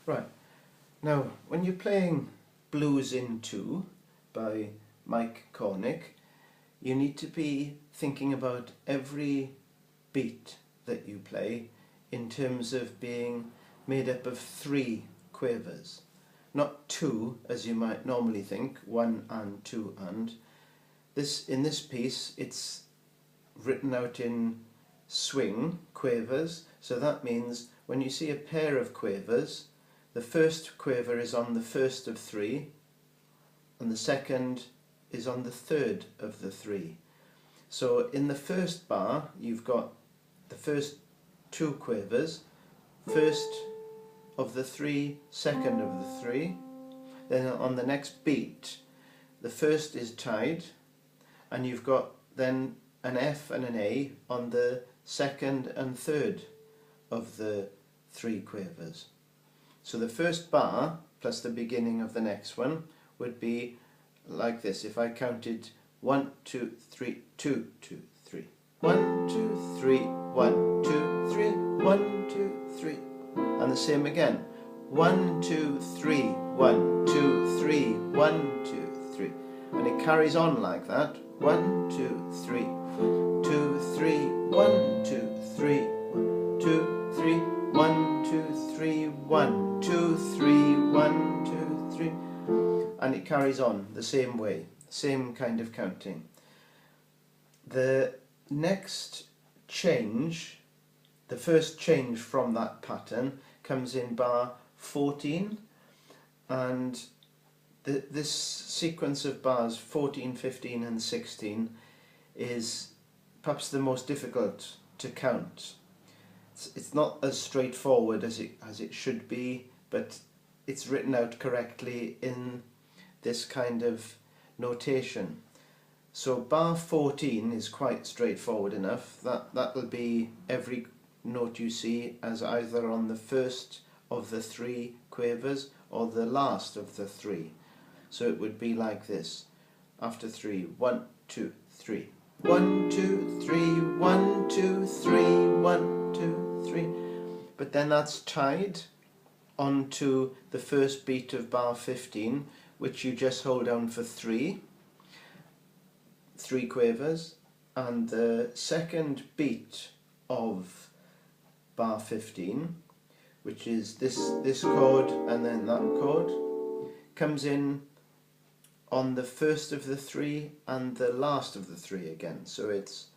Right, now when you're playing Blues in 2 by Cornick, you need to be thinking about every beat that you play in terms of being made up of 3 quavers. Not 2 as you might normally think, 1 and 2 and. In this piece it's written out in swing quavers, so that means when you see a pair of quavers, the first quaver is on the first of 3 and the second is on the third of the 3. So in the first bar you've got the first 2 quavers, first of the 3, second of the 3. Then on the next beat the first is tied and you've got then an F and an A on the second and third of the 3 quavers. So the first bar plus the beginning of the next one would be like this. If I counted 1, 2, 3, 2, 2, 3. 1, 2, 3, 1, 2, 3, 1, 2, 3. And the same again. 1, 2, 3, 1, 2, 3, 1, 2, 3. And it carries on like that. 1, 2, 3, 2, 3, 1, 2, 3, 1, 2, 3, 1, 2, 3, 1, 2, 3, 1, 2, 3. And it carries on the same way, same kind of counting. The next change, the first change from that pattern comes in bar 14, and this sequence of bars 14, 15 and 16 is perhaps the most difficult to count. It's not as straightforward as it should be, but it's written out correctly in this kind of notation. So bar 14 is quite straightforward enough. That'll be every note you see as either on the first of the 3 quavers or the last of the 3. So it would be like this. After 3, 1, 2, 3. 1, 2, 3, 1, 2, 3, 1, 2, 3. But then that's tied onto the first beat of bar 15, which you just hold down for 3 quavers, and the second beat of bar 15, which is this chord and then that chord, comes in on the first of the 3 and the last of the 3 again. So it's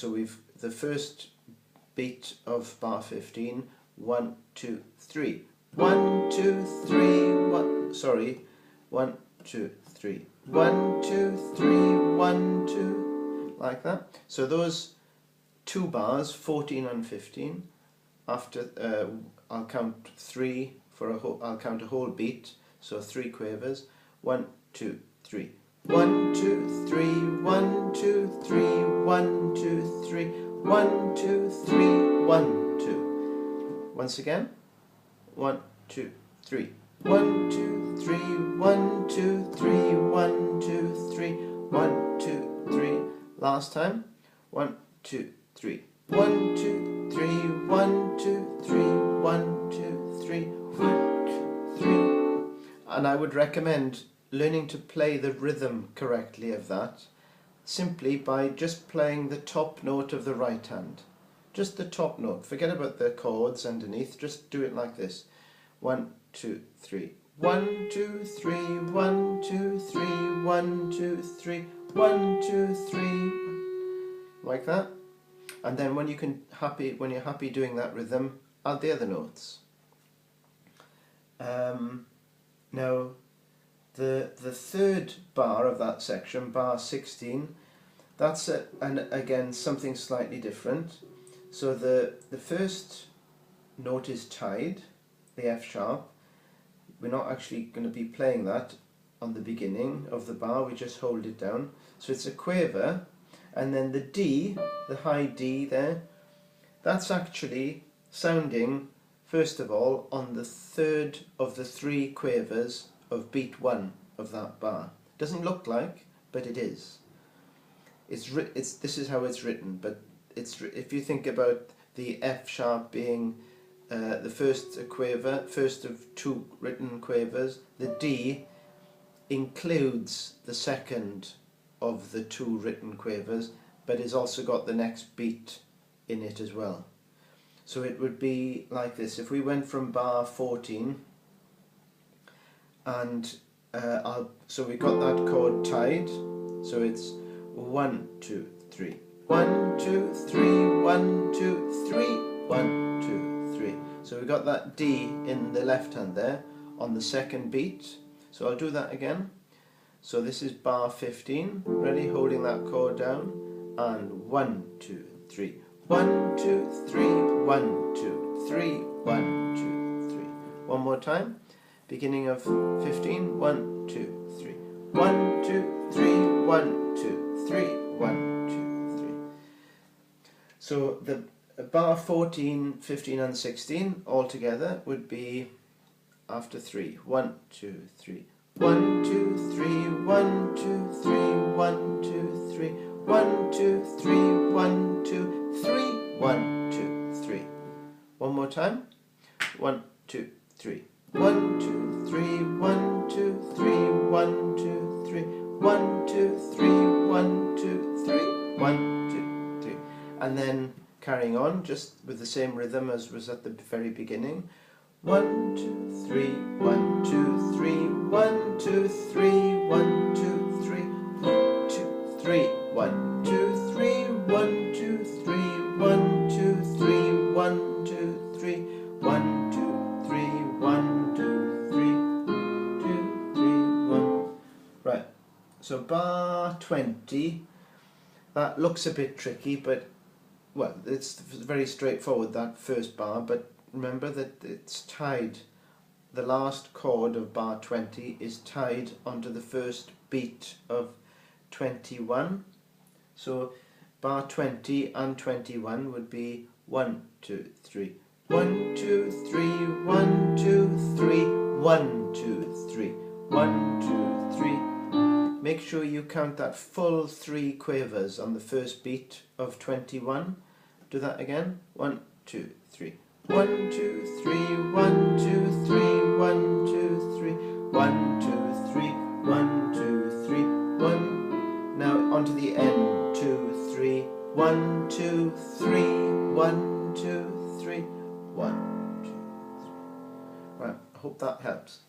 we've the first beat of bar 15, 1, 2, 3. 1, 2, 3, 1, sorry, 1, 2, 3. 1, 2, 3, 1, 2, like that. So those 2 bars, 14 and 15, after I'll count 3 for I'll count a whole beat, so 3 quavers. 1, 2, 3. 1, 2, 3, 1, 2, 3, 1, 2, 3, 1, 2, 3, 1, 2. Once again. 1, 2, 3. 1, 2, 3, 1, 2, 3, 1, 2, 3, 1, 2, 3. Last time. 1, 2, 3. 1, 2, 3, 1, 2, 3, 1, 2, 3, 1, 2, 3. And I would recommend learning to play the rhythm correctly of that simply by just playing the top note of the right hand. Just the top note. Forget about the chords underneath. Just do it like this. 1, 2, 3. 1, 2, 3, 1, 2, 3, 1, 2, 3, 1, 2, 3. Like that. And then when you're happy doing that rhythm, add the other notes. Now the third bar of that section, bar 16, that's again something slightly different. So the first note is tied, the F sharp. We're not actually going to be playing that on the beginning of the bar, we just hold it down. So it's a quaver, and then the D, the high D there, that's actually sounding first of all on the third of the 3 quavers of beat 1 of that bar. Doesn't look like, but it is. This is how it's written, but if you think about the F sharp being the first quaver, first of two written quavers. The D includes the second of the two written quavers, but it's also got the next beat in it as well. So it would be like this. If we went from bar 14, and so we got that chord tied, so it's 1, 2, 3, 1, 2, 3, 1, 2, 3, 1, 2, 3. So we got that D in the left hand there on the second beat. So I'll do that again. So this is bar 15, ready, holding that chord down, and 1, 2, 3, 1, 2, 3, 1, 2, 3, 1, 2, 3. One more time, beginning of 15, 1, 2, 3, 1, 2, 3, 1, 2, 3, 1, 2, 3. So the bar 14, 15 and 16 all together would be after 3, 1, 2, 3. 1, 2, 3, 1, 2, 3, 1, 2, 3, 1, 2, 3, 1, 2, 3, 1, 2, 3. One more time. 1, 2, 3. 1, 2, 3, 1, 2, 3, 1, 2, 3, 1, 2, 3, 1, 2, 3, 1, 2, 3. And then carrying on, just with the same rhythm as was at the very beginning. 1, 2, 3, 1, 2, 3, 1, 2, 3, 1, 2, 3, 1, 2, 3, 1, 2, 3, 1, 2, 3, 1, 2, 3, 1, 2, 3, 1, 2, 3, 1, 2, 3, 2, 3, 1. Right, so bar 20, that looks a bit tricky, but, well, it's very straightforward, that first bar, but remember that it's tied. The last chord of bar 20 is tied onto the first beat of 21. So bar 20 and 21 would be 1, 2, 3. 1, 2, 3, 1, 2, 3, 1, 2, 3, 1, 2, 3. Make sure you count that full 3 quavers on the first beat of 21. Do that again. 1, 2, 3. 1, 2, 3, 1, 2, 3, 1, 2, 3, 1, 2, 3, 1, 2, 3, 1. Now onto the end. 2, 3, 1, 2, 3, 1, 2, 3, 1, 2, 3. Right, I hope that helps.